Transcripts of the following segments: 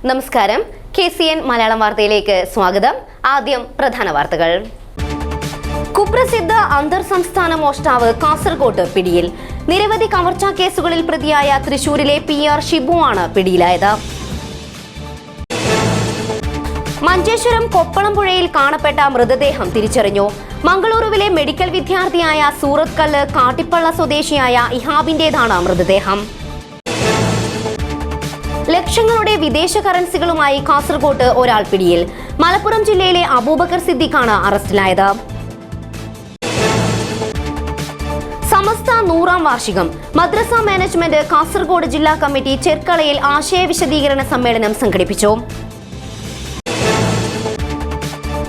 നമസ്കാരം. KCN മലയാളം വാർത്തയിലേക്ക് സ്വാഗതം. ആദ്യം പ്രധാന വാർത്തകൾ. കുപ്രസിദ്ധ അന്തർ സംസ്ഥാന മോഷ്ടാവ് കാസർഗോഡ് പിടിയിൽ. നിരവധി കവർച്ചാ കേസുകളിൽ പ്രതിയായ തൃശൂരിലെ PR ഷിബു ആണ് പിടിയിലായത്. മഞ്ചേശ്വരം കൊപ്പളംപുഴയിൽ കാണപ്പെട്ട മൃതദേഹം തിരിച്ചറിഞ്ഞു. മംഗളൂരുവിലെ മെഡിക്കൽ വിദ്യാർത്ഥിയായ സൂറത്ത് കല്ല് കാട്ടിപ്പള്ള സ്വദേശിയായ ഇഹാബിന്റേതാണ് മൃതദേഹം. ലക്ഷങ്ങളുടെ വിദേശ കറൻസികളുമായി കാസർഗോഡ് ഒരാൾ പിടിയിൽ. മലപ്പുറം ജില്ലയിലെ അബൂബക്കർ സിദ്ദീഖാണ് അറസ്റ്റിലായത്. സമസ്ത 100ാം വാർഷികം. മദ്രസ മാനേജ്മെന്റ് കാസർഗോഡ് ജില്ലാ കമ്മിറ്റി ചെർക്കളയിൽ ആശയ വിശദീകരണ സമ്മേളനം സംഘടിപ്പിച്ചു.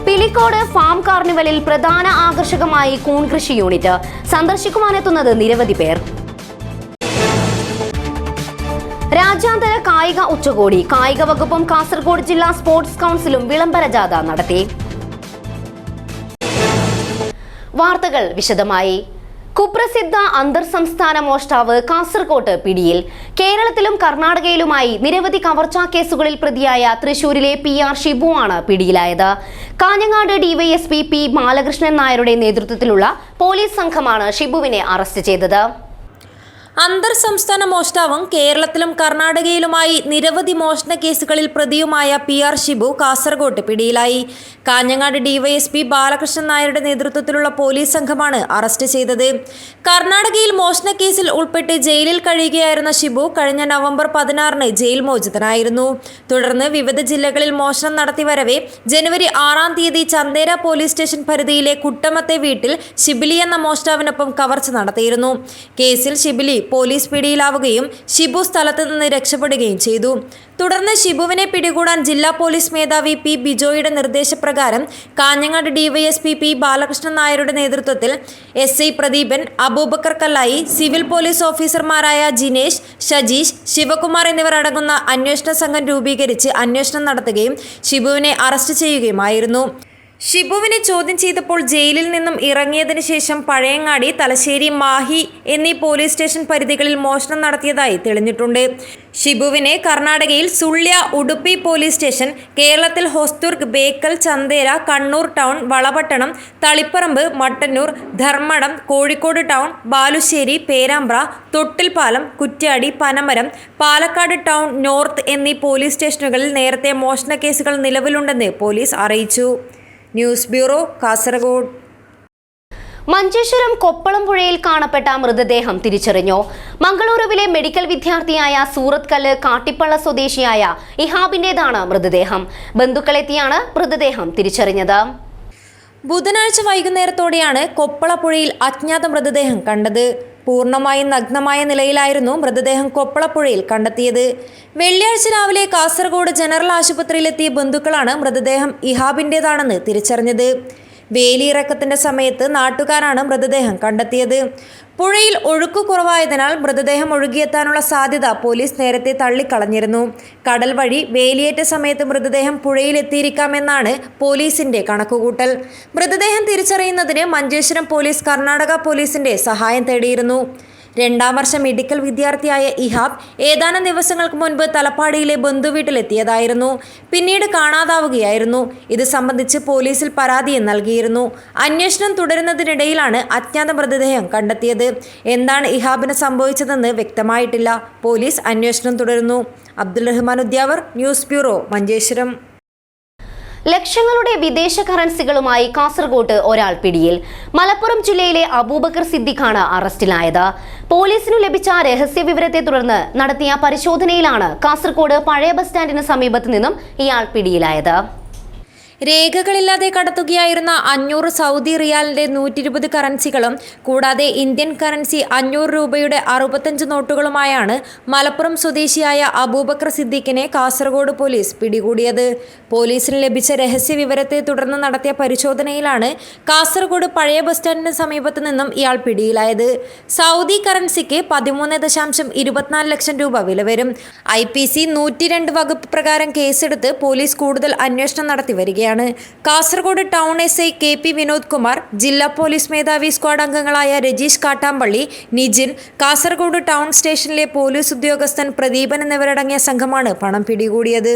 പിലിക്കോട് ഫാം കാർണിവലിൽ പ്രധാന ആകർഷകമായി കൂൺ കൃഷി യൂണിറ്റ്. സന്ദർശിക്കുവാനെത്തുന്നത് നിരവധി പേർ. രാജ്യാന്തര കായിക ഉച്ചകോടി. കായിക വകുപ്പും കാസർഗോഡ് ജില്ലാ സ്പോർട്സ് കൗൺസിലും വിളംബര ജാഥ നടത്തി. വാർത്തകൾ വിശദമായി. കുപ്രസിദ്ധ അന്തർ സംസ്ഥാന മോഷ്ടാവ് കാസർഗോഡ് പിടിയിൽ. കേരളത്തിലും കർണാടകയിലുമായി നിരവധി കവർച്ചാ കേസുകളിൽ പ്രതിയായ തൃശൂരിലെ PR ഷിബു ആണ് പിടിയിലായത്. കാഞ്ഞങ്ങാട് DYSP P ബാലകൃഷ്ണൻ നായരുടെ നേതൃത്വത്തിലുള്ള പോലീസ് സംഘമാണ് ഷിബുവിനെ അറസ്റ്റ് ചെയ്തത്. അന്തർ സംസ്ഥാന മോഷ്ടാവും കേരളത്തിലും കർണാടകയിലുമായി നിരവധി മോഷണ കേസുകളിൽ പ്രതിയുമായ PR ഷിബു കാസർഗോഡ് പിടിയിലായി. കാഞ്ഞങ്ങാട് DYSP ബാലകൃഷ്ണൻ നായരുടെ നേതൃത്വത്തിലുള്ള പോലീസ് സംഘമാണ് അറസ്റ്റ് ചെയ്തത്. കർണാടകയിൽ മോഷണ കേസിൽ ഉൾപ്പെട്ട് ജയിലിൽ കഴിയുകയായിരുന്ന ഷിബു കഴിഞ്ഞ നവംബർ 16-ന് ജയിൽ മോചിതനായിരുന്നു. തുടർന്ന് വിവിധ ജില്ലകളിൽ മോഷണം നടത്തിവരവെ ജനുവരി 6-ാം തീയതി ചന്ദേര പോലീസ് സ്റ്റേഷൻ പരിധിയിലെ കുട്ടമത്തെ വീട്ടിൽ ഷിബിലി എന്ന മോഷ്ടാവിനൊപ്പം കവർച്ച നടത്തിയിരുന്നു. കേസിൽ ഷിബിലി പോലീസ് പിടിയിലാവുകയും ഷിബു സ്ഥലത്ത് നിന്ന് രക്ഷപ്പെടുകയും ചെയ്തു. തുടർന്ന് ഷിബുവിനെ പിടികൂടാൻ ജില്ലാ പോലീസ് മേധാവി P ബിജോയുടെ നിർദ്ദേശപ്രകാരം കാഞ്ഞങ്ങാട് DYSP P ബാലകൃഷ്ണൻ നായരുടെ നേതൃത്വത്തിൽ SI പ്രദീപൻ, അബൂബക്കർ കല്ലായി, സിവിൽ പോലീസ് ഓഫീസർമാരായ ജിനേഷ്, ഷജീഷ്, ശിവകുമാർ എന്നിവർ അടങ്ങുന്ന അന്വേഷണ സംഘം രൂപീകരിച്ച് അന്വേഷണം നടത്തുകയും ഷിബുവിനെ അറസ്റ്റ് ചെയ്യുകയുമായിരുന്നു. ഷിബുവിനെ ചോദ്യം ചെയ്തപ്പോൾ ജയിലിൽ നിന്നും ഇറങ്ങിയതിനു ശേഷം പഴയങ്ങാടി, തലശ്ശേരി, മാഹി എന്നീ പോലീസ് സ്റ്റേഷൻ പരിധികളിൽ മോഷണം നടത്തിയതായി തെളിഞ്ഞിട്ടുണ്ട്. ഷിബുവിനെ കർണാടകയിൽ സുള്യ, ഉടുപ്പി പോലീസ് സ്റ്റേഷൻ, കേരളത്തിൽ Hosdurg, Bekal, Chandera, Kannur town, Valapattanam, Taliparamba, Mattannur, Dharmadam, Kozhikode town, Balussery, Perambra, Thottilpalam, Kuttiady, Panamaram, Palakkad town north എന്നീ പോലീസ് സ്റ്റേഷനുകളിൽ നേരത്തെ മോഷണ കേസുകൾ നിലവിലുണ്ടെന്ന് പോലീസ് അറിയിച്ചു. News bureau, Kasaragod. മഞ്ചേശ്വരം കൊപ്പളംപുഴയിൽ കാണപ്പെട്ട മൃതദേഹം തിരിച്ചറിഞ്ഞു. മംഗളൂരുവിലെ മെഡിക്കൽ വിദ്യാർത്ഥിയായ സൂറത്ത് കല്ല് കാട്ടിപ്പള്ള സ്വദേശിയായ ഇഹാബിന്റേതാണ് മൃതദേഹം. ബന്ധുക്കളെത്തിയാണ് മൃതദേഹം തിരിച്ചറിഞ്ഞത്. ബുധനാഴ്ച വൈകുന്നേരത്തോടെയാണ് കൊപ്പളപ്പുഴയിൽ അജ്ഞാത മൃതദേഹം കണ്ടത്. പൂർണ്ണമായും നഗ്നമായ നിലയിലായിരുന്നു മൃതദേഹം കൊപ്പളപ്പുഴയിൽ കണ്ടെത്തിയത്. വെള്ളിയാഴ്ച രാവിലെ കാസർഗോഡ് ജനറൽ ആശുപത്രിയിലെത്തിയ ബന്ധുക്കളാണ് മൃതദേഹം ഇഹാബിന്റേതാണെന്ന് തിരിച്ചറിഞ്ഞത്. വേലിയിറക്കത്തിന്റെ സമയത്ത് നാട്ടുകാരാണ് മൃതദേഹം കണ്ടെത്തിയത്. പുഴയിൽ ഒഴുക്ക് കുറവായതിനാൽ മൃതദേഹം ഒഴുകിയെത്താനുള്ള സാധ്യത പോലീസ് നേരത്തെ തള്ളിക്കളഞ്ഞിരുന്നു. കടൽ വഴി വേലിയേറ്റ സമയത്ത് മൃതദേഹം പുഴയിലെത്തിയിരിക്കാമെന്നാണ് പോലീസിന്റെ കണക്കുകൂട്ടൽ. മൃതദേഹം തിരിച്ചറിയുന്നതിന് മഞ്ചേശ്വരം പോലീസ് കർണാടക പോലീസിന്റെ സഹായം തേടിയിരുന്നു. 2ാം വർഷ മെഡിക്കൽ വിദ്യാർത്ഥിയായ ഇഹാബ് ഏതാനും ദിവസങ്ങൾക്ക് മുൻപ് തലപ്പാടിയിലെ ബന്ധുവീട്ടിലെത്തിയതായിരുന്നു. പിന്നീട് കാണാതാവുകയായിരുന്നു. ഇത് സംബന്ധിച്ച് പോലീസിൽ പരാതിയും നൽകിയിരുന്നു. അന്വേഷണം തുടരുന്നതിനിടയിലാണ് അജ്ഞാത മൃതദേഹം കണ്ടെത്തിയത്. എന്താണ് ഇഹാബിന് സംഭവിച്ചതെന്ന് വ്യക്തമായിട്ടില്ല. പോലീസ് അന്വേഷണം തുടരുന്നു. Abdul Rahman Udyavar, news bureau, Manjeshwaram. ലക്ഷങ്ങളുടെ വിദേശ കറൻസികളുമായി കാസർഗോഡ് ഒരാൾ പിടിയിൽ. മലപ്പുറം ജില്ലയിലെ അബൂബക്കർ സിദ്ദീഖാണ് അറസ്റ്റിലായത്. പോലീസിനു ലഭിച്ച രഹസ്യ വിവരത്തെ തുടർന്ന് നടത്തിയ പരിശോധനയിലാണ് കാസർഗോഡ് പഴയ ബസ് സ്റ്റാൻഡിന് സമീപത്ത് നിന്നും ഇയാൾ പിടിയിലായത്. രേഖകളില്ലാതെ കടത്തുകയായിരുന്ന 500 സൗദി റിയാലിന്റെ 120 കറൻസികളും കൂടാതെ ഇന്ത്യൻ കറൻസി 500 രൂപയുടെ 65 നോട്ടുകളുമായാണ് മലപ്പുറം സ്വദേശിയായ അബൂബക്കർ സിദ്ദീഖിനെ കാസർഗോഡ് പോലീസ് പിടികൂടിയത്. പോലീസിന് ലഭിച്ച രഹസ്യ വിവരത്തെ തുടർന്ന് നടത്തിയ പരിശോധനയിലാണ് കാസർഗോഡ് പഴയ ബസ് സ്റ്റാൻഡിന് സമീപത്ത് നിന്നും ഇയാൾ പിടിയിലായത്. സൗദി കറൻസിക്ക് 13.24 ലക്ഷം രൂപ വില വരും. IPC 102 വകുപ്പ് പ്രകാരം കേസെടുത്ത് പോലീസ് കൂടുതൽ അന്വേഷണം നടത്തി വരികയാണ്. തുടരുകയാണ്. Kasaragod town SI KP Vinod Kumar, ജില്ലാ പോലീസ് മേധാവി സ്ക്വാഡ് അംഗങ്ങളായ രജീഷ് കാട്ടാമ്പള്ളി, നിജിൻ, കാസർഗോഡ് ടൗൺ സ്റ്റേഷനിലെ പോലീസ് ഉദ്യോഗസ്ഥൻ പ്രദീപൻ എന്നിവരടങ്ങിയ സംഘമാണ് പണം പിടികൂടിയത്.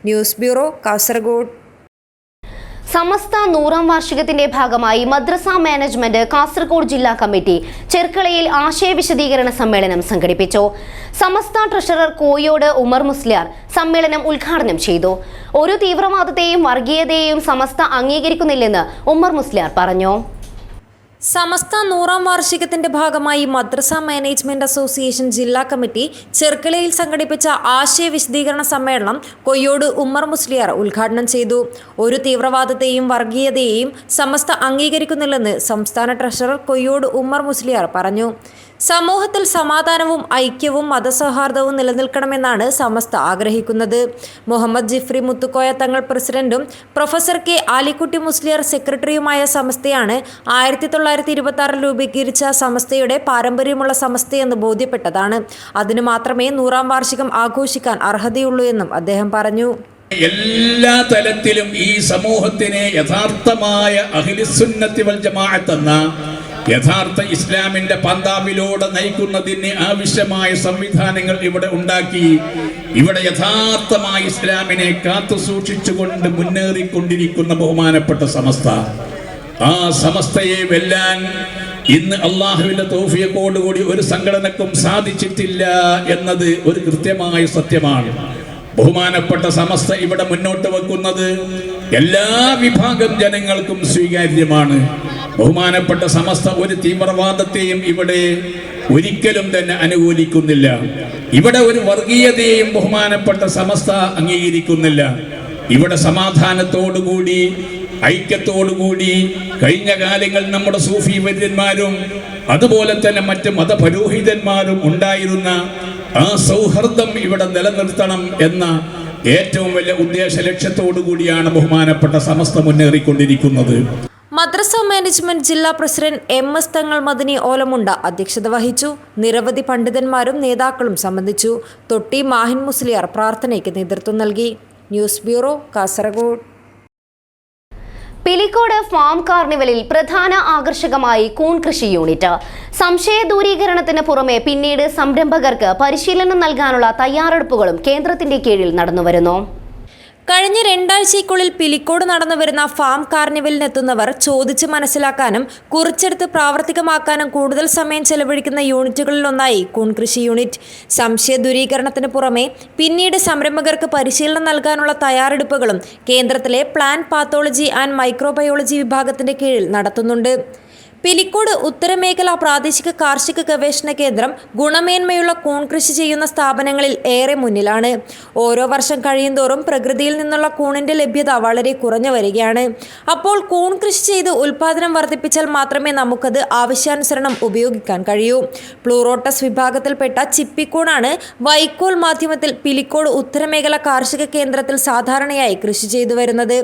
News bureau, Kasaragod. സമസ്ത 100ാം വാർഷികത്തിന്റെ ഭാഗമായി മദ്രസ മാനേജ്മെന്റ് കാസർഗോഡ് ജില്ലാ കമ്മിറ്റി ചെർക്കളയിൽ ആശയവിശദീകരണ സമ്മേളനം സംഘടിപ്പിച്ചു. സമസ്ത ട്രഷറർ കോയോട് ഉമർ മുസ്ലിയാർ സമ്മേളനം ഉദ്ഘാടനം ചെയ്തു. ഒരു തീവ്രവാദത്തെയും വർഗീയതയെയും സമസ്ത അംഗീകരിക്കുന്നില്ലെന്ന് ഉമർ മുസ്ലിയാർ പറഞ്ഞു. സമസ്ത 100ാം വാർഷികത്തിന്റെ ഭാഗമായി മദ്രസ മാനേജ്മെന്റ് അസോസിയേഷൻ ജില്ലാ കമ്മിറ്റി ചെർക്കളയിൽ സംഘടിപ്പിച്ച ആശയ വിശദീകരണ സമ്മേളനം കൊയ്യോട് ഉമ്മർ മുസ്ലിയാർ ഉദ്ഘാടനം ചെയ്തു. ഒരു തീവ്രവാദത്തെയും വർഗീയതയെയും സമസ്ത അംഗീകരിക്കുന്നില്ലെന്ന് സംസ്ഥാന ട്രഷറർ കൊയ്യോട് ഉമ്മർ മുസ്ലിയാർ പറഞ്ഞു. സമൂഹത്തിൽ സമാധാനവും ഐക്യവും മതസൗഹാർദ്ദവും നിലനിൽക്കണമെന്നാണ് സമസ്ത ആഗ്രഹിക്കുന്നത്. മുഹമ്മദ് ജിഫ്രി മുത്തുക്കോയ തങ്ങൾ പ്രസിഡന്റും പ്രൊഫസർ K ആലിക്കുട്ടി മുസ്ലിയാർ സെക്രട്ടറിയുമായ സമസ്തയാണ് 1926 രൂപീകരിച്ച സമസ്തയുടെ പാരമ്പര്യമുള്ള സമസ്തയെന്ന് ബോധ്യപ്പെട്ടതാണ്. അതിന് മാത്രമേ 100ാം വാർഷികം ആഘോഷിക്കാൻ അർഹതയുള്ളൂ എന്നും അദ്ദേഹം പറഞ്ഞു. എല്ലാ തലത്തിലും ഈ സമൂഹത്തിനെ യഥാർത്ഥമായ അഹ്ലുസുന്നത്തി വൽ ജമാഅത്ത് എന്ന യഥാർത്ഥ ഇസ്ലാമിന്റെ പന്താവിലൂടെ നയിക്കുന്നതിന് ആവശ്യമായ സംവിധാനങ്ങൾ ഇവിടെ ഉണ്ടാക്കി. ഇവിടെ യഥാർത്ഥമായ ഇസ്ലാമിനെ കാത്തു സൂക്ഷിച്ചുകൊണ്ട് മുന്നേറിക്കൊണ്ടിരിക്കുന്ന ബഹുമാനപ്പെട്ട സമസ്ത, ആ സമസ്തയെ വെല്ലാൻ ഇന്ന് അള്ളാഹുവിന്റെ തൗഫീഖോടുകൂടി ഒരു സംഘടനക്കും സാധിച്ചിട്ടില്ല എന്നത് ഒരു കൃത്യമായ സത്യമാണ്. ബഹുമാനപ്പെട്ട സമസ്ത ഇവിടെ മുന്നോട്ട് വെക്കുന്നത് എല്ലാ വിഭാഗം ജനങ്ങൾക്കും സ്വീകാര്യമാണ്. ബഹുമാനപ്പെട്ട സമസ്ത ഒരു തീവ്രവാദത്തെയും ഇവിടെ ഒരിക്കലും തന്നെ അനുകൂലിക്കുന്നില്ല. ഇവിടെ ഒരു വർഗീയതയെയും ബഹുമാനപ്പെട്ട സമസ്ത അംഗീകരിക്കുന്നില്ല. ഇവിടെ സമാധാനത്തോടുകൂടി ഐക്യത്തോടുകൂടി കഴിഞ്ഞ കാലങ്ങളിൽ നമ്മുടെ സൂഫി വര്യന്മാരും അതുപോലെ തന്നെ മറ്റ് മതപുരോഹിതന്മാരും ഉണ്ടായിരുന്ന ആ സൗഹൃദം ഇവിടെ നിലനിർത്തണം എന്ന ഏറ്റവും വലിയ ഉദ്ദേശ ലക്ഷ്യത്തോടു കൂടിയാണ് ബഹുമാനപ്പെട്ട സമസ്ത മുന്നേറിക്കൊണ്ടിരിക്കുന്നത്. മദ്രസ മാനേജ്മെന്റ് ജില്ലാ പ്രസിഡന്റ് MS തങ്ങൾ മദനി ഓലമുണ്ട അധ്യക്ഷത വഹിച്ചു. നിരവധി പണ്ഡിതന്മാരും നേതാക്കളും സംബന്ധിച്ചു. തൊട്ടി മാഹിൻ മുസ്ലിയാർ പ്രാർത്ഥനയ്ക്ക് നേതൃത്വം നൽകി. News bureau, Kasaragod. Pilicode farm കാർണിവലിൽ പ്രധാന ആകർഷകമായി കൂൺ കൃഷി യൂണിറ്റ്. സംശയ ദൂരീകരണത്തിന് പുറമെ പിന്നീട് സംരംഭകർക്ക് പരിശീലനം നൽകാനുള്ള തയ്യാറെടുപ്പുകളും കേന്ദ്രത്തിന്റെ കീഴിൽ നടന്നുവരുന്നു. കഴിഞ്ഞ 2 ആഴ്ചയ്ക്കുള്ളിൽ പിലിക്കോട് നടന്നുവരുന്ന ഫാം കാർണിവലിനെത്തുന്നവർ ചോദിച്ച് മനസ്സിലാക്കാനും കുറിച്ചെടുത്ത് പ്രാവർത്തികമാക്കാനും കൂടുതൽ സമയം ചെലവഴിക്കുന്ന യൂണിറ്റുകളിലൊന്നായി കൂൺ കൃഷി യൂണിറ്റ്. സംശയ ദൂരീകരണത്തിന് പുറമെ പിന്നീട് സംരംഭകർക്ക് പരിശീലനം നൽകാനുള്ള തയ്യാറെടുപ്പുകളും കേന്ദ്രത്തിലെ പ്ലാന്റ് പാത്തോളജി ആൻഡ് മൈക്രോബയോളജി വിഭാഗത്തിന്റെ കീഴിൽ നടത്തുന്നുണ്ട്. പിലിക്കോട് ഉത്തരമേഖല പ്രാദേശിക കാർഷിക ഗവേഷണ കേന്ദ്രം ഗുണമേന്മയുള്ള കൂൺ കൃഷി ചെയ്യുന്ന സ്ഥാപനങ്ങളിൽ ഏറെ മുന്നിലാണ്. ഓരോ വർഷം കഴിയുന്തോറും പ്രകൃതിയിൽ നിന്നുള്ള കൂണിന്റെ ലഭ്യത വളരെ കുറഞ്ഞു വരികയാണ്. അപ്പോൾ കൂൺ കൃഷി ചെയ്ത് ഉൽപാദനം വർദ്ധിപ്പിച്ചാൽ മാത്രമേ നമുക്കത് ആവശ്യാനുസരണം ഉപയോഗിക്കാൻ കഴിയൂ. പ്ലൂറോട്ടസ് വിഭാഗത്തിൽപ്പെട്ട ചിപ്പിക്കൂണാണ് വൈക്കോൽ മാധ്യമത്തിൽ പിലിക്കോട് ഉത്തരമേഖല കാർഷിക കേന്ദ്രത്തിൽ സാധാരണയായി കൃഷി ചെയ്തു വരുന്നത്.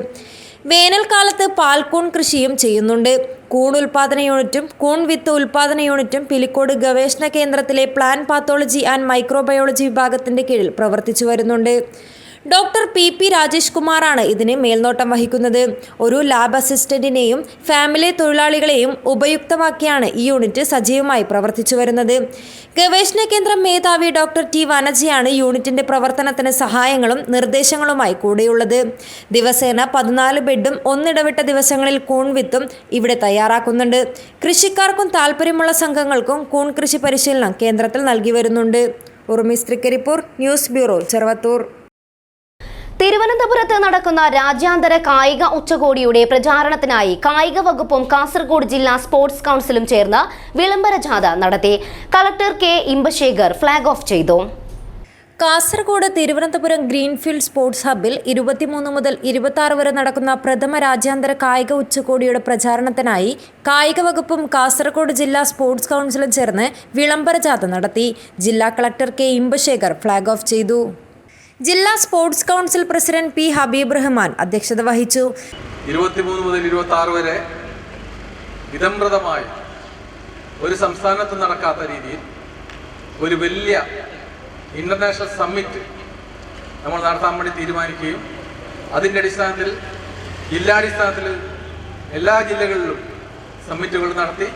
വേനൽക്കാലത്ത് പാൽക്കൂൺ കൃഷിയും ചെയ്യുന്നുണ്ട്. കൂൺ ഉൽപാദന യൂണിറ്റും കൂൺ വിത്ത് ഉൽപാദന യൂണിറ്റും പിലിക്കോട് ഗവേഷണ കേന്ദ്രത്തിലെ പ്ലാന്റ് പാത്തോളജി ആൻഡ് മൈക്രോബയോളജി വിഭാഗത്തിന്റെ കീഴിൽ പ്രവർത്തിച്ചു വരുന്നുണ്ട്. ഡോക്ടർ PP രാജേഷ് കുമാറാണ് ഇതിന് മേൽനോട്ടം വഹിക്കുന്നത്. ഒരു ലാബ് അസിസ്റ്റന്റിനെയും ഫാമിലി തൊഴിലാളികളെയും ഉപയുക്തമാക്കിയാണ് ഈ യൂണിറ്റ് സജീവമായി പ്രവർത്തിച്ചു വരുന്നത്. ഗവേഷണ കേന്ദ്രം മേധാവി ഡോക്ടർ T വനജയാണ് യൂണിറ്റിന്റെ പ്രവർത്തനത്തിന് സഹായങ്ങളും നിർദ്ദേശങ്ങളുമായി കൂടെയുള്ളത്. ദിവസേന 14 ബെഡും ഒന്നിടവിട്ട ദിവസങ്ങളിൽ കൂൺ വിത്തും ഇവിടെ തയ്യാറാക്കുന്നുണ്ട്. കൃഷിക്കാർക്കും താല്പര്യമുള്ള സംഘങ്ങൾക്കും കൂൺ കൃഷി പരിശീലനം കേന്ദ്രത്തിൽ നൽകി വരുന്നുണ്ട്. ഉർമിസ് തൃക്കരിപ്പൂർ, ന്യൂസ് ബ്യൂറോ, ചെറുവത്തൂർ. തിരുവനന്തപുരത്ത് നടക്കുന്ന രാജ്യാന്തര കായിക ഉച്ചകോടിയുടെ പ്രചാരണത്തിനായി കായിക വകുപ്പും കാസർഗോഡ് ജില്ലാ സ്പോർട്സ് കൗൺസിലും ചേർന്ന് വിളംബര ജാഥ നടത്തി. Collector K Imbasekhar flag off ചെയ്തു. കാസർഗോഡ് തിരുവനന്തപുരം ഗ്രീൻഫീൽഡ് സ്പോർട്സ് ഹബ്ബിൽ 23 മുതൽ 26 വരെ നടക്കുന്ന പ്രഥമ രാജ്യാന്തര കായിക ഉച്ചകോടിയുടെ പ്രചാരണത്തിനായി കായിക വകുപ്പും കാസർഗോഡ് ജില്ലാ സ്പോർട്സ് കൗൺസിലും ചേർന്ന് വിളംബര ജാഥ നടത്തി. ജില്ലാ collector K Imbasekhar flag off ചെയ്തു. ജില്ലാ sports council president P Habeeb Rahman അധ്യക്ഷത വഹിച്ചു. 23 മുതൽ 26 വരെ വിതമ്പ്രതമായി ഒരു സംസ്ഥാനത്ത് നടക്കാത്ത രീതിയിൽ ഒരു വലിയ ഇന്റർനാഷണൽ സമ്മിറ്റ് നമ്മൾ നടത്താൻ വേണ്ടി തീരുമാനിക്കുകയും അതിൻ്റെ അടിസ്ഥാനത്തിൽ ജില്ലാടിസ്ഥാനത്തിൽ എല്ലാ ജില്ലകളിലും സമ്മിറ്റുകൾ നടത്തി,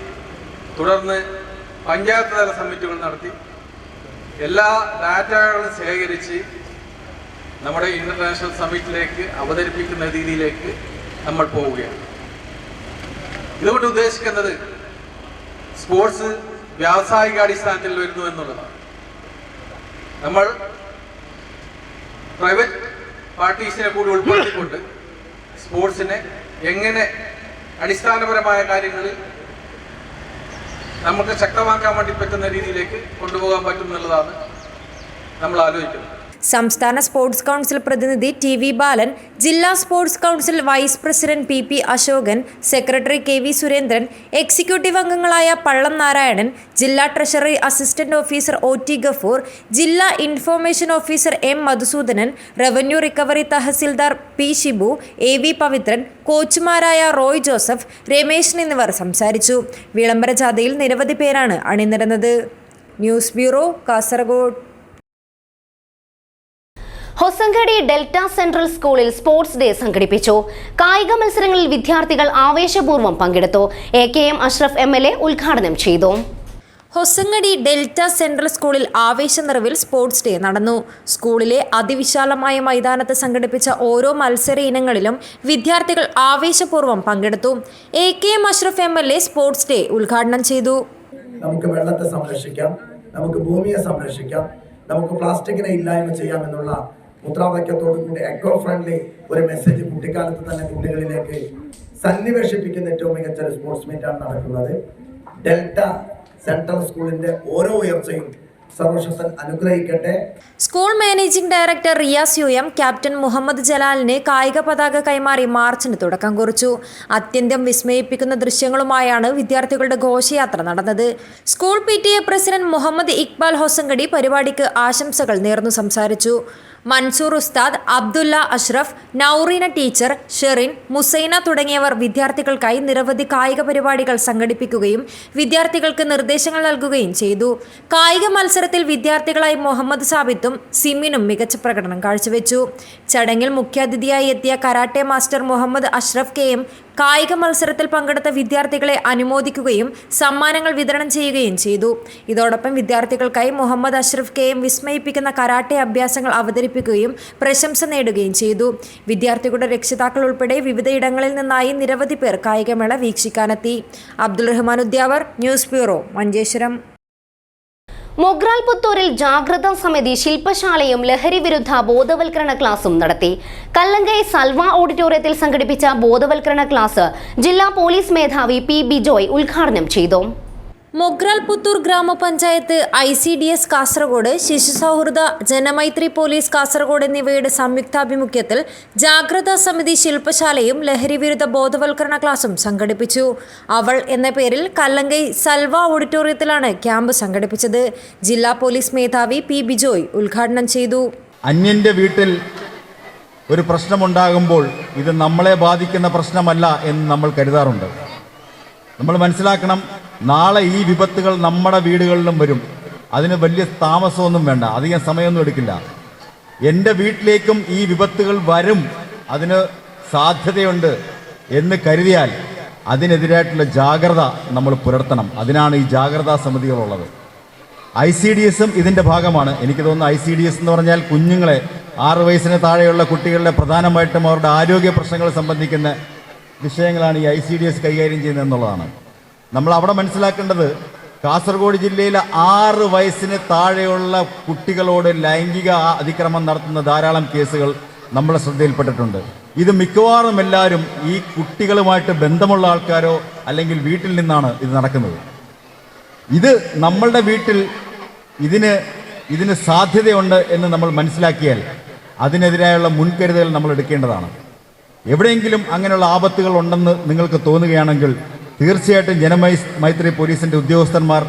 തുടർന്ന് പഞ്ചായത്ത് തല സമ്മിറ്റുകൾ നടത്തി, എല്ലാ ഡാറ്റകളും ശേഖരിച്ച് നമ്മുടെ ഇന്റർനാഷണൽ സമ്മിറ്റിലേക്ക് അവതരിപ്പിക്കുന്ന രീതിയിലേക്ക് നമ്മൾ പോവുകയാണ്. ഇതുകൊണ്ട് ഉദ്ദേശിക്കുന്നത് സ്പോർട്സ് വ്യാവസായിക അടിസ്ഥാനത്തിൽ വരുന്നു എന്നുള്ളതാണ്. നമ്മൾ പ്രൈവറ്റ് പാർട്ടീസിനെ കൂടി ഉൾപ്പെടുത്തിക്കൊണ്ട് സ്പോർട്സിനെ എങ്ങനെ അടിസ്ഥാനപരമായ കാര്യങ്ങളിൽ നമുക്ക് ശക്തമാക്കാൻ വേണ്ടി പറ്റുന്ന രീതിയിലേക്ക് കൊണ്ടുപോകാൻ പറ്റും എന്നുള്ളതാണ് നമ്മൾ ആലോചിക്കുന്നത്. സംസ്ഥാന സ്പോർട്സ് കൗൺസിൽ പ്രതിനിധി ടി.വി. ബാലൻ, ജില്ലാ sports council vice president P. Ashokan, secretary K V. Surendran, executive അംഗങ്ങളായ പള്ളം നാരായണൻ, ജില്ലാ treasury assistant officer O T. Gafoor, ജില്ലാ information officer M. Madhusoodanan, revenue recovery tahsildar P. Shibu, A V. Pavithran, കോച്ചുമാരായ റോയ് ജോസഫ്, രമേശൻ എന്നിവർ സംസാരിച്ചു. വിളംബര ജാഥയിൽ നിരവധി പേരാണ് അണിനിരന്നത്. News bureau, Kasaragod. Hosangadi delta central സ്കൂളിൽ സ്പോർട്സ് ഡേ സംഘടിപ്പിച്ചു. കായിക മത്സരങ്ങളിൽ വിദ്യാർത്ഥികൾ ആവേശപൂർവ്വം പങ്കെടുത്തു. എ.കെ.എം. അഷ്റഫ് എം.എൽ.എ. ഉദ്ഘാടനം ചെയ്തു. ഹൊസങ്കടി ഡെൽറ്റ സെൻട്രൽ സ്കൂളിൽ ആവേശനിറവിൽ സ്പോർട്സ് ഡേ നടന്നു. സ്കൂളിലെ അതിവിശാലമായ മൈതാനത്ത് സംഘടിപ്പിച്ച ഓരോ മത്സര ഇനങ്ങളിലും വിദ്യാർത്ഥികൾ ആവേശപൂർവ്വം പങ്കെടുത്തു. A K M. Ashraf MLA. Sports day ഉദ്ഘാടനം ചെയ്തു. നമുക്ക് വെള്ളത്തെ സംരക്ഷിക്കാം, നമുക്ക് ഭൂമിയെ സംരക്ഷിക്കാം, നമുക്ക് പ്ലാസ്റ്റിക്കിനെ ഇല്ലായ്മ ചെയ്യാമെന്നുള്ള മുദ്രാവാക്യത്തോടു കൂടി എക്കോ ഫ്രണ്ട്ലി ഒരു മെസ്സേജ് കുട്ടിക്കാലത്ത് തന്നെ കുട്ടികളിലേക്ക് സന്നിവേശിപ്പിക്കുന്ന ഏറ്റവും മികച്ച ഒരു സ്പോർട്സ് മീറ്റാണ് നടക്കുന്നത്. ഡെൽറ്റ സെൻട്രൽ സ്കൂളിന്റെ ഓരോ ഉയർച്ചയും സർവശക്തൻ അനുഗ്രഹിക്കട്ടെ. School managing director Riyas U M. Captain Muhammad ജലാലിന് കായിക പതാക കൈമാറി മാർച്ചിന് തുടക്കം കുറിച്ചു. അത്യന്തം വിസ്മയിപ്പിക്കുന്ന ദൃശ്യങ്ങളുമായാണ് വിദ്യാർത്ഥികളുടെ ഘോഷയാത്ര നടന്നത്. School PTA president Muhammad Iqbal Hosangadi പരിപാടിക്ക് ആശംസകൾ നേർന്നു സംസാരിച്ചു. മൻസൂർ ഉസ്താദ്, അബ്ദുല്ല അഷ്റഫ്, നൌറീന ടീച്ചർ, ഷെറിൻ, മുസൈന തുടങ്ങിയവർ വിദ്യാർത്ഥികൾക്കായി നിരവധി കായിക പരിപാടികൾ സംഘടിപ്പിക്കുകയും വിദ്യാർത്ഥികൾക്ക് നിർദ്ദേശങ്ങൾ നൽകുകയും ചെയ്തു. കായിക മത്സരത്തിൽ വിദ്യാർത്ഥികളായി മുഹമ്മദ് സാബിത്തും സിമിനും മികച്ച പ്രകടനം കാഴ്ചവെച്ചു. ചടങ്ങിൽ മുഖ്യാതിഥിയായി എത്തിയ karate master Muhammad Ashraf K M. കായിക മത്സരത്തിൽ പങ്കെടുത്ത വിദ്യാർത്ഥികളെ അനുമോദിക്കുകയും സമ്മാനങ്ങൾ വിതരണം ചെയ്യുകയും ചെയ്തു. ഇതോടൊപ്പം വിദ്യാർത്ഥികൾക്കായി മുഹമ്മദ് അഷ്റഫ് കെ.എം. വിസ്മയിപ്പിക്കുന്ന കരാട്ടെ അഭ്യാസങ്ങൾ അവതരിപ്പിക്കുകയും പ്രശംസ നേടുകയും ചെയ്തു. വിദ്യാർത്ഥികളുടെ രക്ഷിതാക്കൾ ഉൾപ്പെടെ വിവിധയിടങ്ങളിൽ നിന്നായി നിരവധി പേർ കായികമേള വീക്ഷിക്കാനെത്തി. Abdul Rahman Udyavar, news bureau, Manjeshwaram. മൊഗ്രാൽ പുത്തൂരിൽ ജാഗ്രതാ സമിതി ശില്പശാലയും ലഹരി വിരുദ്ധ ബോധവൽക്കരണ ക്ലാസും നടത്തി. കല്ലങ്കൈ സൽവ ഓഡിറ്റോറിയത്തിൽ സംഘടിപ്പിച്ച ബോധവൽക്കരണ ക്ലാസ് ജില്ലാ പോലീസ് മേധാവി പി. ബിജോയ് ഉദ്ഘാടനം ചെയ്തു. മൊഗ്രാൽ പുത്തൂർ ഗ്രാമപഞ്ചായത്ത്, ICDS കാസർഗോഡ്, ശിശു സൗഹൃദ, ജനമൈത്രി പോലീസ് കാസർഗോഡ് എന്നിവയുടെ സംയുക്താഭിമുഖ്യത്തിൽ ജാഗ്രതാ സമിതി ശില്പശാലയും ലഹരി വിരുദ്ധ ബോധവൽക്കരണ ക്ലാസും സംഘടിപ്പിച്ചു. അവൾ എന്ന പേരിൽ കല്ലങ്കൈ സൽവ ഓഡിറ്റോറിയത്തിലാണ് ക്യാമ്പ് സംഘടിപ്പിച്ചത്. ജില്ലാ പോലീസ് മേധാവി പി. ബിജോയ് ഉദ്ഘാടനം ചെയ്തു. അന്യൻ്റെ വീട്ടിൽ ഒരു പ്രശ്നമുണ്ടാകുമ്പോൾ ഇത് നമ്മളെ ബാധിക്കുന്ന പ്രശ്നമല്ല എന്ന് നമ്മൾ കരുതാറുണ്ട്. നമ്മൾ മനസ്സിലാക്കണം, നാളെ ഈ വിപത്തുകൾ നമ്മുടെ വീടുകളിലും വരും. അതിന് വലിയ താമസമൊന്നും വേണ്ട, അധികം സമയമൊന്നും എടുക്കില്ല. എൻ്റെ വീട്ടിലേക്കും ഈ വിപത്തുകൾ വരും, അതിന് സാധ്യതയുണ്ട് എന്ന് കരുതിയാൽ അതിനെതിരായിട്ടുള്ള ജാഗ്രത നമ്മൾ പുലർത്തണം. അതിനാണ് ഈ ജാഗ്രതാ സമിതികളുള്ളത്. ICDSും ഇതിൻ്റെ ഭാഗമാണ്. എനിക്ക് തോന്നുന്നു ICDS എന്ന് പറഞ്ഞാൽ കുഞ്ഞുങ്ങളെ, 6 വയസ്സിന് താഴെയുള്ള കുട്ടികളുടെ പ്രധാനമായിട്ടും അവരുടെ ആരോഗ്യ പ്രശ്നങ്ങൾ സംബന്ധിക്കുന്ന വിഷയങ്ങളാണ് ഈ ICDS കൈകാര്യം ചെയ്യുന്നത് എന്നുള്ളതാണ്. നമ്മൾ അവിടെ മനസ്സിലാക്കേണ്ടത്, കാസർഗോഡ് ജില്ലയിലെ 6 വയസ്സിന് താഴെയുള്ള കുട്ടികളോട് ലൈംഗിക അതിക്രമം നടത്തുന്ന ധാരാളം കേസുകൾ നമ്മുടെ ശ്രദ്ധയിൽപ്പെട്ടിട്ടുണ്ട്. ഇത് മിക്കവാറും എല്ലാവരും ഈ കുട്ടികളുമായിട്ട് ബന്ധമുള്ള ആൾക്കാരോ അല്ലെങ്കിൽ വീട്ടിൽ നിന്നാണ് ഇത് നടക്കുന്നത്. ഇത് നമ്മളുടെ വീട്ടിൽ ഇതിന് സാധ്യതയുണ്ട് എന്ന് നമ്മൾ മനസ്സിലാക്കിയാൽ അതിനെതിരായുള്ള മുൻകരുതൽ നമ്മൾ എടുക്കേണ്ടതാണ്. എവിടെയെങ്കിലും അങ്ങനെയുള്ള ആപത്തുകൾ ഉണ്ടെന്ന് നിങ്ങൾക്ക് തോന്നുകയാണെങ്കിൽ തീർച്ചയായിട്ടും ജനമൈത്രി പോലീസിന്റെ ഉദ്യോഗസ്ഥന്മാർ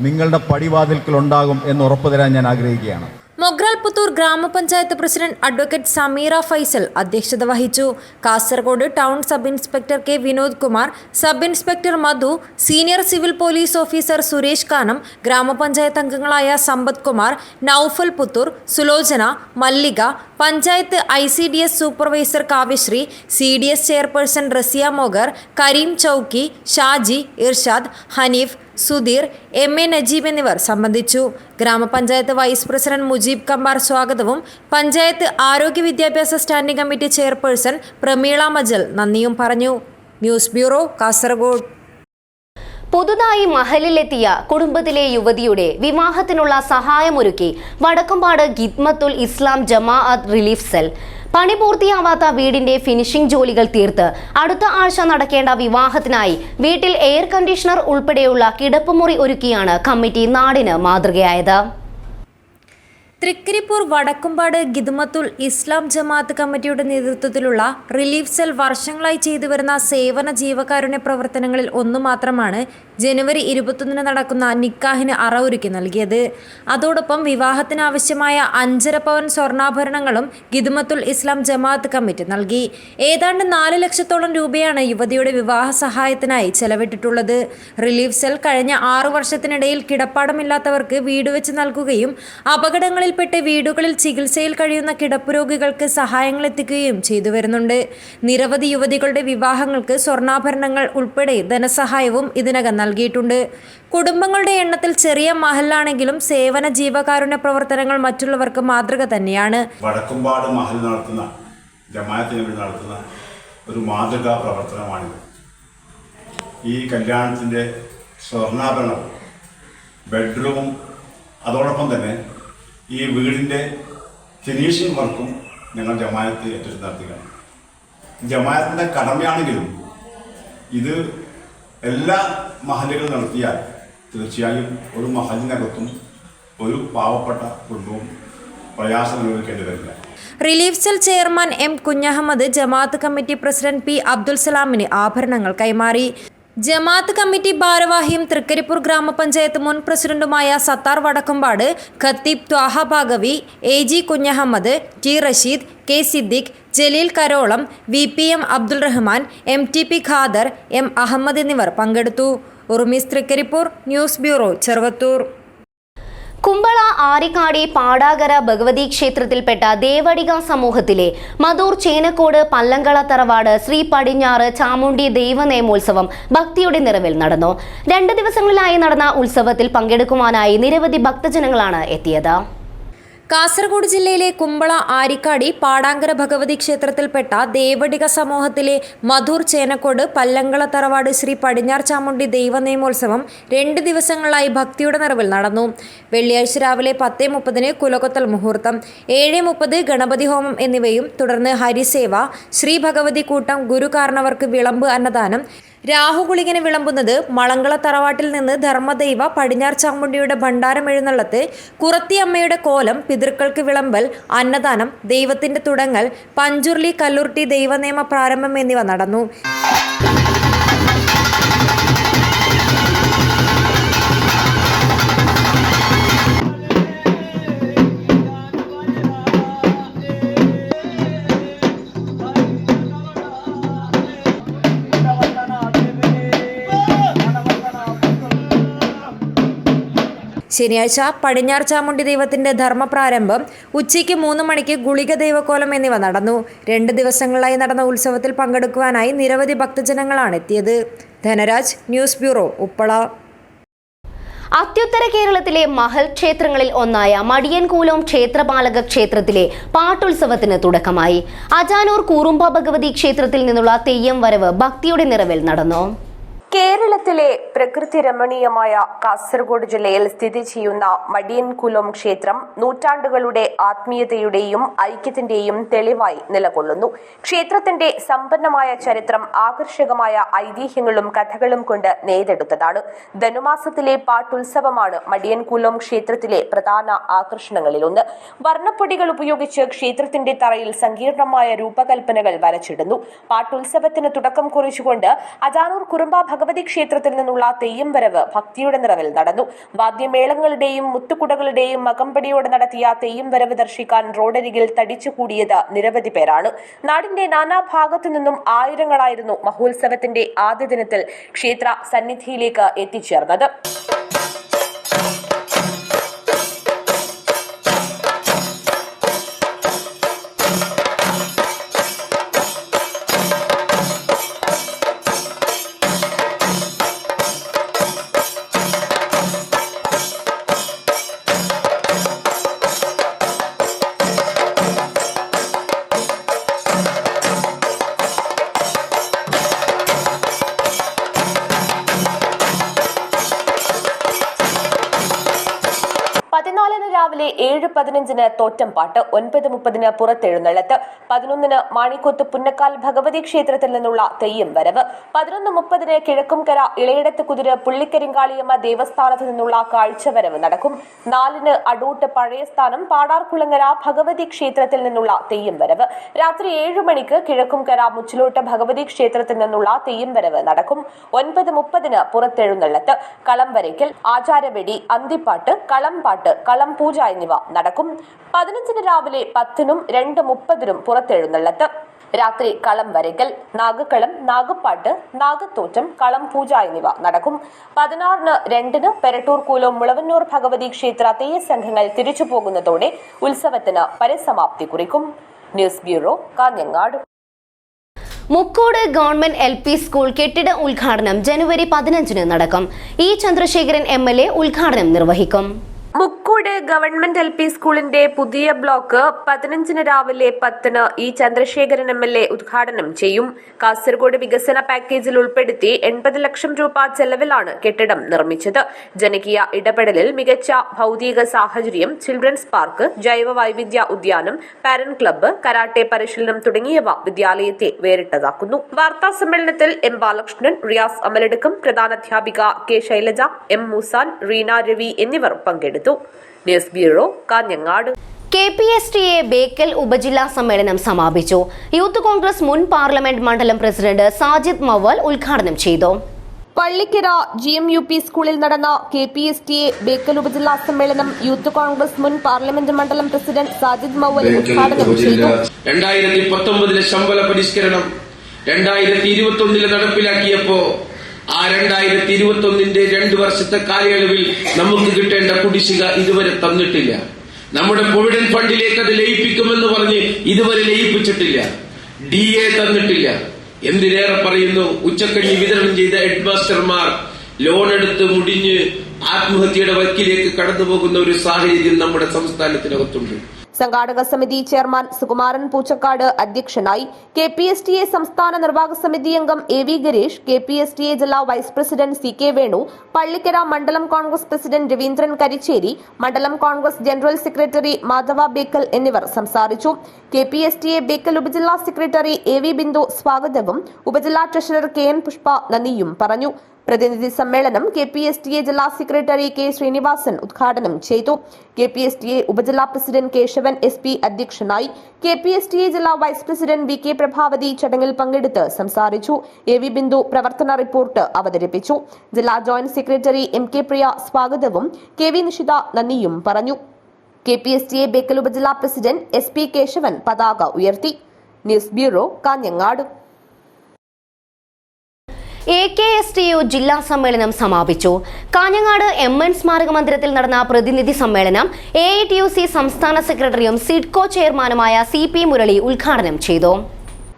നിങ്ങളുടെ പടിവാതിൽക്കൽ ഉണ്ടാകും എന്ന് ഉറപ്പുതരാൻ ഞാൻ ആഗ്രഹിക്കുകയാണ്. മൊഗ്രാൽ പുത്തൂർ ഗ്രാമപഞ്ചായത്ത് പ്രസിഡന്റ് അഡ്വക്കേറ്റ് സമീറ ഫൈസൽ അധ്യക്ഷത വഹിച്ചു. Kasaragod town sub inspector K Vinod Kumar, sub inspector Madhu, senior civil police officer Suresh Kanam, ഗ്രാമപഞ്ചായത്ത് അംഗങ്ങളായ Sampath Kumar, Naufal Puthur, Sulochana, Mallika, panchayat ICDS supervisor Kavyasree, CDS chairperson Rasiya Mogar, Kareem Chowki, Shaji, Irshad, Haneef, Sudheer, MA Najeeb എന്നിവർ സംബന്ധിച്ചു. ഗ്രാമപഞ്ചായത്ത് വൈസ് പ്രസിഡന്റ് മുജീബ് കമ്പാർ സ്വാഗതവും പഞ്ചായത്ത് ആരോഗ്യ വിദ്യാഭ്യാസ standing committee chairperson Prameela Majal നന്ദിയും പറഞ്ഞു. News bureau, Kasaragod. പുതുതായി മഹലിലെത്തിയ കുടുംബത്തിലെ യുവതിയുടെ വിവാഹത്തിനുള്ള സഹായമൊരുക്കി വടക്കമ്പാട് ഖിദ്മത്തുൽ ഇസ്ലാം ജമാഅത്ത് റിലീഫ് സെൽ. പണി പൂർത്തിയാവാത്ത വീടിന്റെ ഫിനിഷിംഗ് ജോലികൾ തീർത്ത് അടുത്ത ആഴ്ച നടക്കേണ്ട വിവാഹത്തിനായി വീട്ടിൽ എയർ കണ്ടീഷണർ ഉൾപ്പെടെയുള്ള കിടപ്പുമുറി ഒരുക്കിയാണ് കമ്മിറ്റി നാടിന് മാതൃകയായത്. തൃക്കരിപ്പൂർ വടക്കുംപാട് ഖിദ്മത്തുൽ ഇസ്ലാം ജമാഅത്ത് കമ്മിറ്റിയുടെ നേതൃത്വത്തിലുള്ള റിലീഫ് സെൽ വർഷങ്ങളായി ചെയ്തുവരുന്ന സേവന ജീവകാരുണ്യ പ്രവർത്തനങ്ങളിൽ ഒന്നു മാത്രമാണ് ജനുവരി 21 നടക്കുന്ന നിക്കാഹിന് അറ ഒരുക്കി നൽകിയത്. അതോടൊപ്പം വിവാഹത്തിനാവശ്യമായ 5.5 പവൻ സ്വർണ്ണാഭരണങ്ങളും ഖിദ്മത്തുൽ ഇസ്ലാം ജമാഅത്ത് കമ്മിറ്റി നൽകി. ഏതാണ്ട് 4 ലക്ഷത്തോളം രൂപയാണ് യുവതിയുടെ വിവാഹ സഹായത്തിനായി ചെലവിട്ടിട്ടുള്ളത്. റിലീഫ് സെൽ കഴിഞ്ഞ 6 വർഷത്തിനിടയിൽ കിടപ്പാടമില്ലാത്തവർക്ക് വീട് വെച്ച് നൽകുകയും അപകടങ്ങളിൽ പ്പെട്ട് വീടുകളിൽ ചികിത്സയിൽ കഴിയുന്ന കിടപ്പുരോഗികൾക്ക് സഹായങ്ങൾ എത്തിക്കുകയും ചെയ്തു വരുന്നുണ്ട്. നിരവധി യുവതികളുടെ വിവാഹങ്ങൾക്ക് സ്വർണ്ണാഭരണങ്ങൾ ഉൾപ്പെടെ ധനസഹായവും ഇതിനകം നൽകിയിട്ടുണ്ട്. കുടുംബങ്ങളുടെ എണ്ണത്തിൽ ചെറിയ മഹലാണെങ്കിലും സേവന ജീവകാരുണ്യ പ്രവർത്തനങ്ങൾ മറ്റുള്ളവർക്ക് മാതൃക തന്നെയാണ്. വടക്കുംപാട് മഹൽ നടത്തുന്ന ജമാഅത്തിന് വേണ്ടി നടത്തുന്ന ഒരു മാതൃകാ പ്രവർത്തനമാണിത്. ഈ കല്യാണത്തിൻ്റെ സ്വർണ്ണാഭരണവും ബെഡ്റൂമും അതോടൊപ്പം തന്നെ ഈ വീടിൻ്റെ ഫിനിഷിംഗ് വർക്കും ഞങ്ങൾ ജമാഅത്ത് ഏറ്റെടുത്ത് നടത്തുകയാണ്. ജമാഅത്തിൻ്റെ കടമയാണെങ്കിലും ഇത് എല്ലാ മഹലുകളും നടത്തിയാൽ തീർച്ചയായും ഒരു മഹലിനകത്തും ഒരു പാവപ്പെട്ട കുടുംബവും പ്രയാസം അനുഭവിക്കേണ്ടി വരില്ല. Relief cell chairman M Kunhahammad ജമാഅത്ത് കമ്മിറ്റി പ്രസിഡന്റ് P അബ്ദുൽ സലാമിന് ആഭരണങ്ങൾ കൈമാറി. ജമാഅത്ത് കമ്മിറ്റി ഭാരവാഹിയും തൃക്കരിപ്പൂർ ഗ്രാമപഞ്ചായത്ത് മുൻ പ്രസിഡന്റുമായ സത്താർ വടക്കുംപാട്, ഖത്തീബ് Thwaha Baqavi, AG Kunjahammed, T Rasheed, K Siddique, Jaleel കരോളം, VPM Abdul Rahman, MTP Khader, M Ahmed എന്നിവർ പങ്കെടുത്തു. ഉറുമീസ്, തൃക്കരിപ്പൂർ. News bureau, Cheruvathur. കുമ്പള ആരിക്കാടി പാടാകര ഭഗവതി ക്ഷേത്രത്തിൽപ്പെട്ട ദേവടിക സമൂഹത്തിലെ മധൂർ ചേനക്കോട് പല്ലങ്കള തറവാട് ശ്രീ പടിഞ്ഞാറ് ചാമുണ്ഡി ദൈവനേമോത്സവം ഭക്തിയുടെ നിറവിൽ നടന്നു. 2 ദിവസങ്ങളിലായി നടന്ന ഉത്സവത്തിൽ പങ്കെടുക്കുവാനായി നിരവധി ഭക്തജനങ്ങളാണ് എത്തിയത്. കാസർഗോഡ് ജില്ലയിലെ കുമ്പള ആരിക്കാടി പാടാങ്കര ഭഗവതി ക്ഷേത്രത്തിൽപ്പെട്ട ദേവടിക സമൂഹത്തിലെ മധൂർ ചേനക്കോട് പല്ലങ്കള തറവാട് ശ്രീ പടിഞ്ഞാർ ചാമുണ്ഡി ദൈവനേമോത്സവം 2 ദിവസങ്ങളായി ഭക്തിയുടെ നിറവിൽ നടന്നു. വെള്ളിയാഴ്ച രാവിലെ 10:30 കുലകൊത്തൽ മുഹൂർത്തം, 7:30 ഗണപതി ഹോമം എന്നിവയും തുടർന്ന് ഹരിസേവ, ശ്രീ ഭഗവതി കൂട്ടം, ഗുരു കാരണവർക്ക് വിളമ്പ് അന്നദാനം, രാഹുകുളികന് വിളമ്പുന്നത്, മളങ്കള തറവാട്ടിൽ നിന്ന് ധർമ്മദൈവ പടിഞ്ഞാർ ചാമുണ്ഡിയുടെ ഭണ്ഡാരം എഴുന്നള്ളത്ത്, കുറത്തിയമ്മയുടെ കോലം, പിതൃക്കൾക്ക് വിളമ്പൽ, അന്നദാനം, ദൈവത്തിന്റെ തുടങ്ങൽ, പഞ്ചുർലി കല്ലുർട്ടി ദൈവനിയമ പ്രാരംഭം എന്നിവ നടന്നു. ശനിയാഴ്ച പടിഞ്ഞാർ ചാമുണ്ഡി ദൈവത്തിന്റെ ധർമ്മപ്രാരംഭം, ഉച്ചയ്ക്ക് 3 മണിക്ക് ഗുളിക ദൈവക്കോലം എന്നിവ നടന്നു. 2 ദിവസങ്ങളായി നടന്ന ഉത്സവത്തിൽ പങ്കെടുക്കുവാനായി നിരവധി ഭക്തജനങ്ങളാണ് എത്തിയത്. Dhanaraj, news bureau, Uppala. അത്യുത്തര കേരളത്തിലെ മഹൽ ക്ഷേത്രങ്ങളിൽ ഒന്നായ മടിയൻകൂലം ക്ഷേത്രപാലക ക്ഷേത്രത്തിലെ പാട്ടുത്സവത്തിന് തുടക്കമായി. അജാനൂർ കൂറുമ്പ ഭഗവതി ക്ഷേത്രത്തിൽ നിന്നുള്ള തെയ്യം വരവ് ഭക്തിയുടെ നിറവിൽ നടന്നു. കേരളത്തിലെ പ്രകൃതി രമണീയമായ കാസർഗോഡ് ജില്ലയിൽ സ്ഥിതി ചെയ്യുന്ന മടിയൻകുലം ക്ഷേത്രം നൂറ്റാണ്ടുകളുടെ ആത്മീയതയുടെയും ഐക്യത്തിന്റെയും തെളിവായി നിലകൊള്ളുന്നു. ക്ഷേത്രത്തിന്റെ സമ്പന്നമായ ചരിത്രം ആകർഷകമായ ഐതിഹ്യങ്ങളും കഥകളും കൊണ്ട് നേതെടുത്തതാണ്. ധനുമാസത്തിലെ പാട്ടുത്സവമാണ് മടിയൻകുലം ക്ഷേത്രത്തിലെ പ്രധാന ആകർഷണങ്ങളിലൊന്ന്. വർണ്ണപ്പൊടികൾ ഉപയോഗിച്ച് ക്ഷേത്രത്തിന്റെ തറയിൽ സങ്കീർണമായ രൂപകൽപ്പനകൾ വരച്ചിടുന്നു. പാട്ടുത്സവത്തിന് തുടക്കം കുറിച്ചുകൊണ്ട് അജാനൂർ കുറുമ്പ ഭഗവതി ക്ഷേത്രത്തിൽ നിന്നുള്ള തെയ്യം വരവ് ഭക്തിയുടെ നിറവിൽ നടന്നു. വാദ്യമേളങ്ങളുടെയും മുത്തുകുടകളുടെയും അകമ്പടിയോടെ നടത്തിയ തെയ്യം വരവ് ദർശിക്കാൻ റോഡരികിൽ തടിച്ചുകൂടിയത് നിരവധി പേരാണ്. നാടിന്റെ നാനാഭാഗത്തു നിന്നും ആയിരങ്ങളായിരുന്നു മഹോത്സവത്തിന്റെ ആദ്യ ദിനത്തിൽ ക്ഷേത്ര സന്നിധിയിലേക്ക് എത്തിച്ചേർന്നത്. രാവിലെ 7:15 തോറ്റംപാട്ട്, 9:30 പുറത്തെഴുന്നള്ളത്ത്, 11 മാണിക്കോത്ത് പുന്നക്കാൽ ഭഗവതി ക്ഷേത്രത്തിൽ നിന്നുള്ള തെയ്യം വരവ്, 11:30 കിഴക്കുംകര ഇളയിടത്ത് കുതിര് പുള്ളിക്കരിങ്കാളിയമ്മ ദേവസ്ഥാനത്ത് നിന്നുള്ള കാഴ്ചവരവ് നടക്കും. 4 അടൂട്ട് പഴയസ്ഥാനം പാടാർകുളങ്ങര ഭഗവതി ക്ഷേത്രത്തിൽ നിന്നുള്ള തെയ്യം വരവ്. രാത്രി 7 മണിക്ക് കിഴക്കുംകര മുച്ചിലോട്ട് ഭഗവതി ക്ഷേത്രത്തിൽ നിന്നുള്ള തെയ്യം വരവ് നടക്കും. 9:30 പുറത്തെഴുന്നള്ളത്ത്, കളം വരയ്ക്കൽ, ആചാരവെടി, അന്തിപ്പാട്ട്, കളംപാട്ട്, കളം പൂജ എന്നിവ നടക്കും. 15 രാവിലെ 10-നും 2:30-നും പുറത്തെഴുന്നള്ളത്ത്. രാത്രി കളം വരയ്ക്കൽ, നാഗക്കളം, നാഗപ്പാട്ട്, നാഗത്തോറ്റം, കളം പൂജ എന്നിവ നടക്കും. 16-ന് 2-ന് പെരട്ടൂർ കൂലം മുളവന്നൂർ ഭഗവതി ക്ഷേത്ര തെയ്യസംഘങ്ങൾ തിരിച്ചു പോകുന്നതോടെ ഉത്സവത്തിന് പരിസമാപ്തി കുറിക്കും. News bureau, Kanhangad. Mukkode government LP school കെട്ടിട ഉദ്ഘാടനം ജനുവരി 15-ന് നടക്കും. ഇ ചന്ദ്രശേഖരൻ MLA ഉദ്ഘാടനം നിർവഹിക്കും. മുക്കോട് ഗവൺമെന്റ് LP സ്കൂളിന്റെ പുതിയ ബ്ലോക്ക് 15-ന് രാവിലെ 10-ന് ഇ ചന്ദ്രശേഖരൻ MLA ഉദ്ഘാടനം ചെയ്യും. കാസർഗോഡ് വികസന പാക്കേജിൽ ഉൾപ്പെടുത്തി 80 ലക്ഷം രൂപ ചെലവിലാണ് കെട്ടിടം നിർമ്മിച്ചത്. ജനകീയ ഇടപെടലിൽ മികച്ച ഭൌതിക സാഹചര്യം, ചിൽഡ്രൻസ് പാർക്ക്, ജൈവ വൈവിധ്യ ഉദ്യാനം, പാരന്റ് ക്ലബ്ബ്, കരാട്ടെ പരിശീലനം തുടങ്ങിയവ വിദ്യാലയത്തെ വേറിട്ടതാക്കുന്നു. വാർത്താ സമ്മേളനത്തിൽ M Balakrishnan, Riyas അമലടുക്കം, പ്രധാനാധ്യാപിക K Shailaja, M Moosan, Reena Ravi എന്നിവർ പങ്കെടുത്തു. News bureau, Kanhangad. KPSTA Bekal ഉപജില്ലാ സമ്മേളനം സമാപിച്ചു. യൂത്ത് കോൺഗ്രസ് മുൻ പാർലമെന്റ് മണ്ഡലം പ്രസിഡന്റ് സാജിദ് മവൽ ഉദ്ഘാടനം ചെയ്തു. പള്ളിക്കര GMUP സ്കൂളിൽ നടന്ന KPSTA ബേക്കൽ ഉപജില്ലാ സമ്മേളനം യൂത്ത് കോൺഗ്രസ് മുൻ പാർലമെന്റ് മണ്ഡലം പ്രസിഡന്റ് സാജിദ് മവൽ ഉദ്ഘാടനം ചെയ്തു. 2019 ശമ്പള പരിഷ്കരണം 2021 നടപ്പിലാക്കിയപ്പോ ആ 2021 2 വർഷത്തെ കാലയളവിൽ നമുക്ക് കിട്ടേണ്ട കുടിശ്ശിക ഇതുവരെ തന്നിട്ടില്ല. നമ്മുടെ പ്രൊവിഡന്റ് ഫണ്ടിലേക്ക് അത് ലയിപ്പിക്കുമെന്ന് പറഞ്ഞ് ഇതുവരെ ലയിപ്പിച്ചിട്ടില്ല. DA തന്നിട്ടില്ല. എന്തിനേറെ പറയുന്നു, ഉച്ചക്കഞ്ഞി വിതരണം ചെയ്ത ഹെഡ്മാസ്റ്റർമാർ ലോൺ എടുത്ത് മുടിഞ്ഞ് ആത്മഹത്യയുടെ വക്കിലേക്ക് കടന്നുപോകുന്ന ഒരു സാഹചര്യം നമ്മുടെ സംസ്ഥാനത്തിനകത്തുണ്ട്. സംഘാടക സമിതി ചെയർമാൻ സുകുമാരൻ പൂച്ചക്കാട് അധ്യക്ഷനായി. KPSTA സംസ്ഥാന നിർവാഹക സമിതി അംഗം AV ഗരേഷ്, KPSTA ജില്ലാ vice president CK Venu, Pallikkara മണ്ഡലം കോൺഗ്രസ് പ്രസിഡന്റ് രവീന്ദ്രൻ കരിച്ചേരി, മണ്ഡലം Congress general secretary Madhava Bekal എന്നിവർ സംസാരിച്ചു. KPSTA ബേക്കൽ ഉപജില്ലാ സെക്രട്ടറി AV ബിന്ദു സ്വാഗതവും ഉപജില്ലാ ട്രഷറർ KN പുഷ്പ നന്ദിയും പറഞ്ഞു. പ്രതിനിധി സമ്മേളനം KPSTA ജില്ലാ സെക്രട്ടറി K ശ്രീനിവാസൻ ഉദ്ഘാടനം ചെയ്തു. KPSTA ഉപജില്ലാ പ്രസിഡന്റ് കേശവൻ SP അധ്യക്ഷനായി. KPSTA ജില്ലാ വൈസ് പ്രസിഡന്റ് VK പ്രഭാവതി ചടങ്ങിൽ പങ്കെടുത്ത് സംസാരിച്ചു. AV ബിന്ദു പ്രവർത്തന റിപ്പോർട്ട് അവതരിപ്പിച്ചു. ജില്ലാ ജോയിന്റ് സെക്രട്ടറി MK പ്രിയ സ്വാഗതവും KV നിഷിത നന്ദിയും പറഞ്ഞു. KPSTA ബേക്കൽ ഉപജില്ലാ പ്രസിഡന്റ് SP കേശവൻ പതാക ഉയർത്തി. News bureau, Kanhangad. AKSTU ജില്ലാ സമ്മേളനം സമാപിച്ചു. കാഞ്ഞങ്ങാട് MN സ്മാരക മന്ദിരത്തിൽ നടന്ന പ്രതിനിധി സമ്മേളനം AITUC സംസ്ഥാന സെക്രട്ടറിയും സിഡ്കോ ചെയർമാനുമായ CP മുരളി ഉദ്ഘാടനം ചെയ്തു.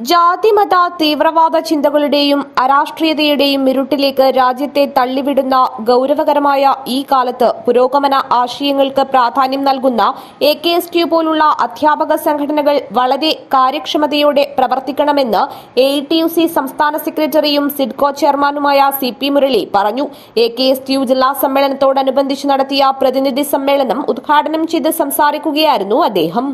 ജാതിമത തീവ്രവാദ ചിന്തകളുടെയും അരാഷ്ട്രീയതയുടെയും ഇരുട്ടിലേക്ക് രാജ്യത്തെ തള്ളിവിടുന്ന ഗൌരവകരമായ ഈ കാലത്ത് പുരോഗമന ആശയങ്ങൾക്ക് പ്രാധാന്യം നൽകുന്ന AKSTU പോലുള്ള അധ്യാപക സംഘടനകൾ വളരെ കാര്യക്ഷമതയോടെ പ്രവർത്തിക്കണമെന്ന് AITUC സംസ്ഥാന സെക്രട്ടറിയും സിഡ്കോ ചെയർമാനുമായ CP മുരളി പറഞ്ഞു. AKSTU ജില്ലാ സമ്മേളനത്തോടനുബന്ധിച്ച് നടത്തിയ പ്രതിനിധി സമ്മേളനം ഉദ്ഘാടനം ചെയ്ത് സംസാരിക്കുകയായിരുന്നു അദ്ദേഹം.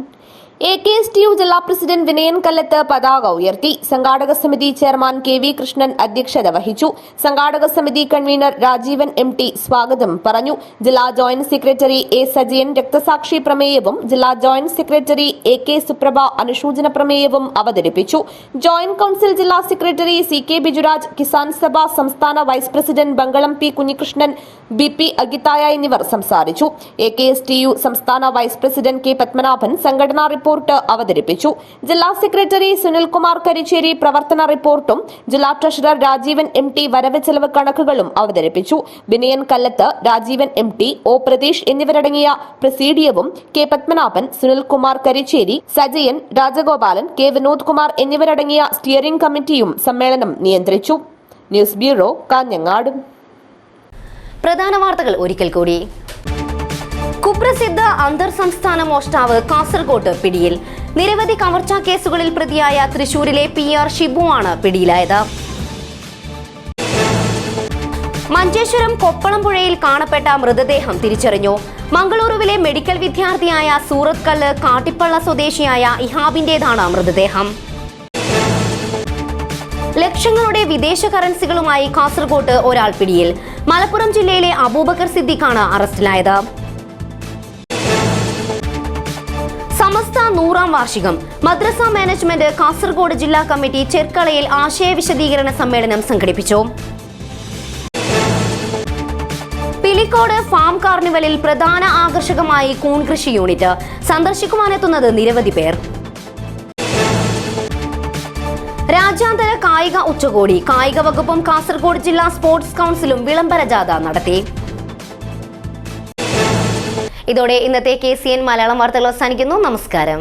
AKSTU ജില്ലാ പ്രസിഡന്റ് വിനയൻ കല്ലത്ത് പതാക ഉയർത്തി. സംഘാടക സമിതി ചെയർമാൻ KV കൃഷ്ണൻ അധ്യക്ഷത വഹിച്ചു. സംഘാടക സമിതി കൺവീനർ രാജീവൻ MT സ്വാഗതം പറഞ്ഞു. ജില്ലാ ജോയിന്റ് സെക്രട്ടറി A സജയൻ രക്തസാക്ഷി പ്രമേയവും ജില്ലാ ജോയിന്റ് സെക്രട്ടറി AK സുപ്രഭ അനുശോചന പ്രമേയവും അവതരിപ്പിച്ചു. ജോയിന്റ് കൌൺസിൽ ജില്ലാ സെക്രട്ടറി CK ബിജുരാജ്, കിസാൻ സഭ സംസ്ഥാന vice president Bangalam P Kunhikrishnan, BP Agithaya എന്നിവർ സംസാരിച്ചു. AKSTU സംസ്ഥാന വൈസ് പ്രസിഡന്റ് K പത്മനാഭൻ സംഘടനാ റിപ്പോർട്ട് അവതരിപ്പിച്ചു. ജില്ലാ സെക്രട്ടറി സുനിൽകുമാർ കരിച്ചേരി പ്രവർത്തന റിപ്പോർട്ടും ജില്ലാ ട്രഷറർ രാജീവൻ MT വരവ് ചെലവ് കണക്കുകളും അവതരിപ്പിച്ചു. വിനയൻ കല്ലത്ത്, രാജീവൻ MT, O പ്രതീഷ് എന്നിവരടങ്ങിയ പ്രസീഡിയവും K പത്മനാഭൻ, സുനിൽകുമാർ കരിച്ചേരി, സജയൻ, രാജഗോപാലൻ, K വിനോദ് കുമാർ എന്നിവരടങ്ങിയ സ്റ്റിയറിംഗ് കമ്മിറ്റിയും സമ്മേളനം നിയന്ത്രിച്ചു. News bureau, Kanhangad. പ്രധാന വാർത്തകൾ ഒരിക്കൽ കൂടി. കുപ്രസിദ്ധ അന്തർ സംസ്ഥാന മോഷ്ടാവ് കാസർഗോഡ് പിടിയിൽ. നിരവധി കവർച്ചാ കേസുകളിൽ പ്രതിയായ തൃശൂരിലെ PR ഷിബു ആണ് പിടിയിലായത്. മഞ്ചേശ്വരം കൊപ്പളംപുഴയിൽ കാണപ്പെട്ട മൃതദേഹം തിരിച്ചറിഞ്ഞു. മംഗളൂരുവിലെ മെഡിക്കൽ വിദ്യാർത്ഥിയായ സൂറത്ത് കല്ല് കാട്ടിപ്പള്ള സ്വദേശിയായ ഇഹാബിന്റേതാണ് മൃതദേഹം. ലക്ഷങ്ങളുടെ വിദേശ കറൻസികളുമായി കാസർഗോഡ് ഒരാൾ പിടിയിൽ. മലപ്പുറം ജില്ലയിലെ അബൂബക്കർ സിദ്ദീഖാണ് അറസ്റ്റിലായത്. സമസ്ത 100ാം വാർഷികം. മദ്രസ മാനേജ്മെന്റ് കാസർഗോഡ് ജില്ലാ കമ്മിറ്റി ചെർക്കളയിൽ ആശയ വിശദീകരണ സമ്മേളനം സംഘടിപ്പിച്ചു. പിലിക്കോട് ഫാം കാർണിവലിൽ പ്രധാന ആകർഷകമായി കൂൺ കൃഷി യൂണിറ്റ്. സന്ദർശിക്കുവാനെത്തുന്നത് നിരവധി പേർ. രാജ്യാന്തര കായിക ഉച്ചകോടി. കായിക വകുപ്പും കാസർഗോഡ് ജില്ലാ സ്പോർട്സ് കൌൺസിലും വിളംബര ജാഥ നടത്തി. ഇതോടെ ഇന്നത്തെ KCN മലയാളം വാർത്തകൾ അവസാനിക്കുന്നു. നമസ്കാരം.